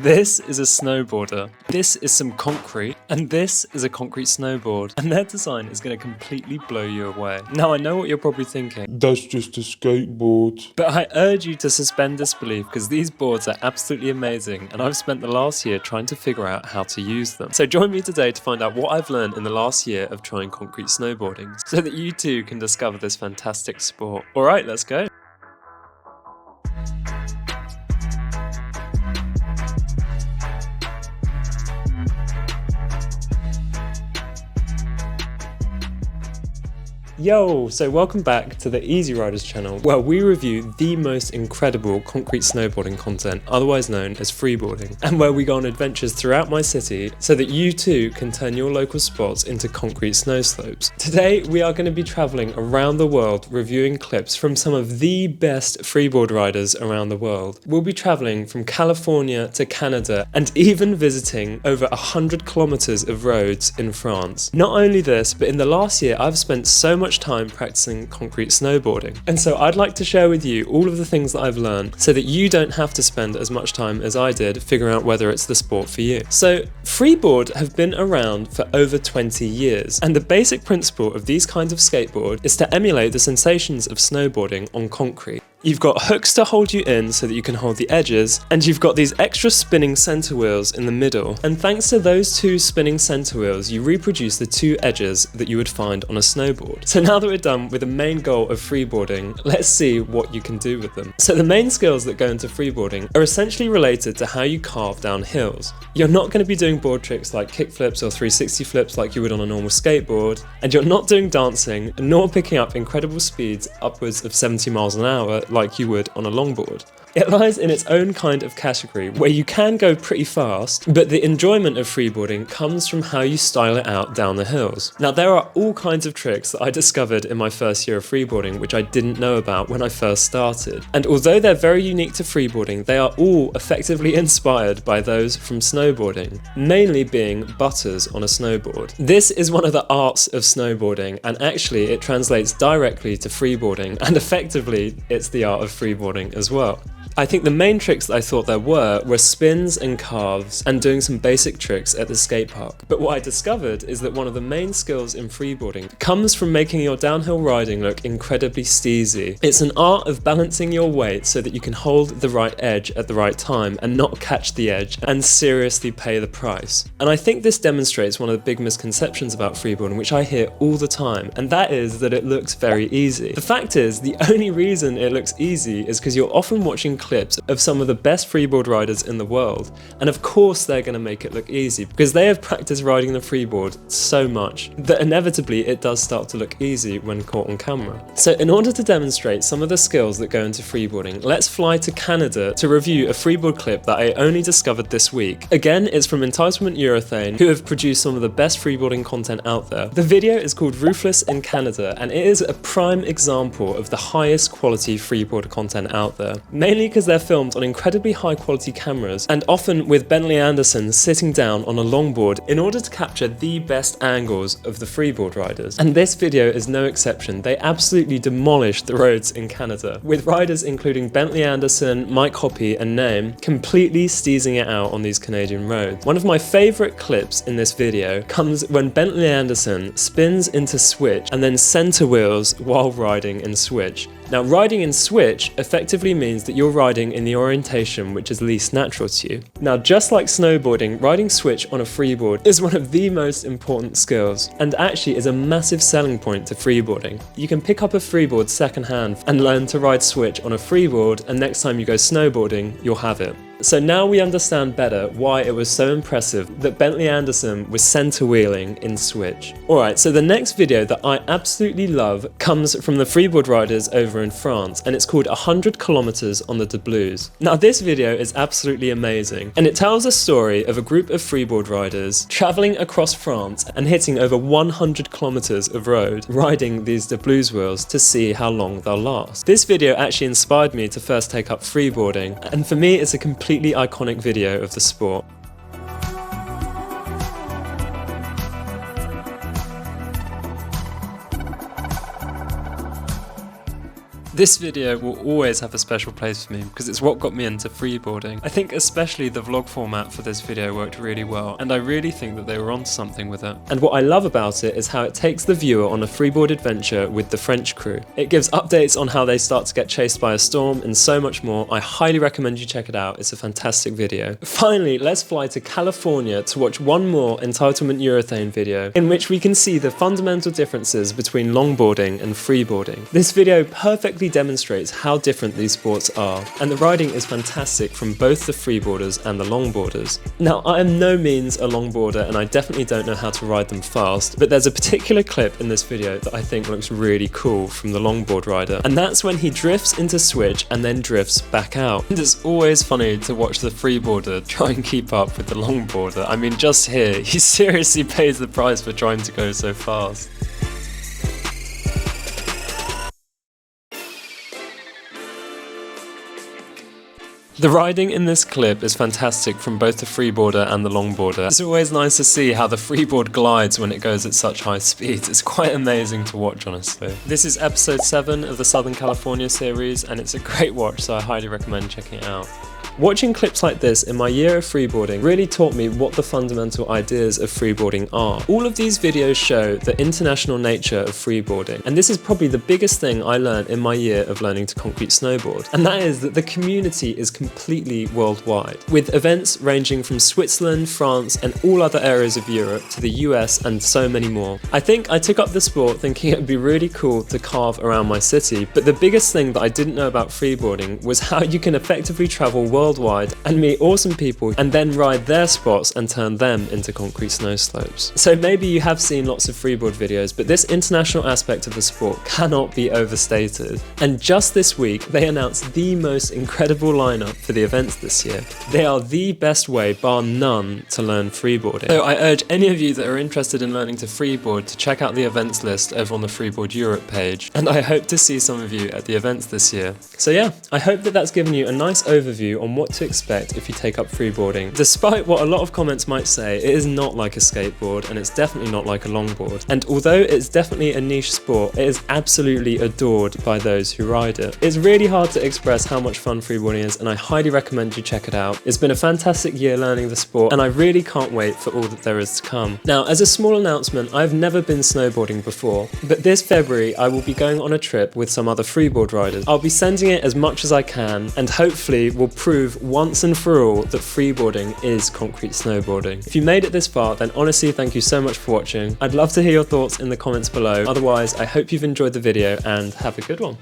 This is a snowboarder, this is some concrete, and this is a concrete snowboard. And their design is going to completely blow you away. Now I know what you're probably thinking. That's just a skateboard. But I urge you to suspend disbelief because these boards are absolutely amazing and I've spent the last year trying to figure out how to use them. So join me today to find out what I've learned in the last year of trying concrete snowboarding so that you too can discover this fantastic sport. Alright, let's go. Yo, so welcome back to the Easy Riders channel, where we review the most incredible concrete snowboarding content, otherwise known as freeboarding, and where we go on adventures throughout my city so that you too can turn your local spots into concrete snow slopes. Today we are going to be traveling around the world reviewing clips from some of the best freeboard riders around the world. We'll be traveling from California to Canada and even visiting over 100 kilometers of roads in France. Not only this, but in the last year I've spent so much time practicing concrete snowboarding, and so I'd like to share with you all of the things that I've learned so that you don't have to spend as much time as I did figuring out whether it's the sport for you. So freeboard have been around for over 20 years, and the basic principle of these kinds of skateboard is to emulate the sensations of snowboarding on concrete. You've got hooks to hold you in so that you can hold the edges, and you've got these extra spinning center wheels in the middle. And thanks to those two spinning center wheels, you reproduce the two edges that you would find on a snowboard. So now that we're done with the main goal of freeboarding, let's see what you can do with them. So the main skills that go into freeboarding are essentially related to how you carve down hills. You're not going to be doing board tricks like kickflips or 360 flips like you would on a normal skateboard, and you're not doing dancing, nor picking up incredible speeds upwards of 70 miles an hour like you would on a longboard. It lies in its own kind of category where you can go pretty fast, but the enjoyment of freeboarding comes from how you style it out down the hills. Now there are all kinds of tricks that I discovered in my first year of freeboarding which I didn't know about when I first started. And although they're very unique to freeboarding, they are all effectively inspired by those from snowboarding, mainly being butters on a snowboard. This is one of the arts of snowboarding, and actually it translates directly to freeboarding, and effectively it's the art of freeboarding as well. I think the main tricks that I thought there were spins and carves and doing some basic tricks at the skate park. But what I discovered is that one of the main skills in freeboarding comes from making your downhill riding look incredibly steezy. It's an art of balancing your weight so that you can hold the right edge at the right time and not catch the edge and seriously pay the price. And I think this demonstrates one of the big misconceptions about freeboarding, which I hear all the time, and that is that it looks very easy. The fact is, the only reason it looks easy is because you're often watching clips of some of the best freeboard riders in the world, and of course they're going to make it look easy because they have practiced riding the freeboard so much that inevitably it does start to look easy when caught on camera. So in order to demonstrate some of the skills that go into freeboarding, let's fly to Canada to review a freeboard clip that I only discovered this week. Again, it's from Entitlement Urethane, who have produced some of the best freeboarding content out there. The video is called Roofless in Canada, and it is a prime example of the highest quality freeboard content out there, mainly because they're filmed on incredibly high quality cameras and often with Bentley Anderson sitting down on a longboard in order to capture the best angles of the freeboard riders. And this video is no exception. They absolutely demolished the roads in Canada, with riders including Bentley Anderson, Mike Hoppy and Naim completely steezing it out on these Canadian roads. One of my favourite clips in this video comes when Bentley Anderson spins into switch and then center wheels while riding in switch. Now, riding in switch effectively means that you're riding in the orientation which is least natural to you. Now, just like snowboarding, riding switch on a freeboard is one of the most important skills, and actually is a massive selling point to freeboarding. You can pick up a freeboard secondhand and learn to ride switch on a freeboard, and next time you go snowboarding, you'll have it. So now we understand better why it was so impressive that Bentley Anderson was center wheeling in switch. Alright, so the next video that I absolutely love comes from the freeboard riders over in France, and it's called 100 kilometers on the DaBlues. Now this video is absolutely amazing, and it tells a story of a group of freeboard riders traveling across France and hitting over 100 kilometers of road, riding these DaBlues wheels to see how long they'll last. This video actually inspired me to first take up freeboarding, and for me it's a completely iconic video of the sport. This video will always have a special place for me because it's what got me into freeboarding. I think especially the vlog format for this video worked really well, and I really think that they were onto something with it. And what I love about it is how it takes the viewer on a freeboard adventure with the French crew. It gives updates on how they start to get chased by a storm and so much more. I highly recommend you check it out. It's a fantastic video. Finally, let's fly to California to watch one more entitlement urethane video in which we can see the fundamental differences between longboarding and freeboarding. This video perfectly demonstrates how different these sports are, and the riding is fantastic from both the freeboarders and the longboarders. Now, I am no means a longboarder and I definitely don't know how to ride them fast, but there's a particular clip in this video that I think looks really cool from the longboard rider, and that's when he drifts into switch and then drifts back out. And it's always funny to watch the freeboarder try and keep up with the longboarder. I mean, just here, he seriously pays the price for trying to go so fast. The riding in this clip is fantastic from both the freeboarder and the longboarder. It's always nice to see how the freeboard glides when it goes at such high speeds. It's quite amazing to watch, honestly. This is episode 7 of the Southern California series, and it's a great watch, so I highly recommend checking it out. Watching clips like this in my year of freeboarding really taught me what the fundamental ideas of freeboarding are. All of these videos show the international nature of freeboarding, and this is probably the biggest thing I learned in my year of learning to concrete snowboard, and that is that the community is completely worldwide, with events ranging from Switzerland, France, and all other areas of Europe to the US and so many more. I think I took up the sport thinking it would be really cool to carve around my city, but the biggest thing that I didn't know about freeboarding was how you can effectively travel worldwide and meet awesome people and then ride their spots and turn them into concrete snow slopes. So maybe you have seen lots of freeboard videos, but this international aspect of the sport cannot be overstated. And just this week, they announced the most incredible lineup for the events this year. They are the best way, bar none, to learn freeboarding. So I urge any of you that are interested in learning to freeboard to check out the events list over on the Freeboard Europe page, and I hope to see some of you at the events this year. So yeah, I hope that that's given you a nice overview on what to expect if you take up freeboarding. Despite what a lot of comments might say, it is not like a skateboard and it's definitely not like a longboard. And although it's definitely a niche sport, it is absolutely adored by those who ride it. It's really hard to express how much fun freeboarding is, and I highly recommend you check it out. It's been a fantastic year learning the sport, and I really can't wait for all that there is to come. Now, as a small announcement, I've never been snowboarding before, but this February I will be going on a trip with some other freeboard riders. I'll be sending it as much as I can, and hopefully will prove once and for all that freeboarding is concrete snowboarding. If you made it this far, then honestly thank you so much for watching. I'd love to hear your thoughts in the comments below. Otherwise, I hope you've enjoyed the video and have a good one.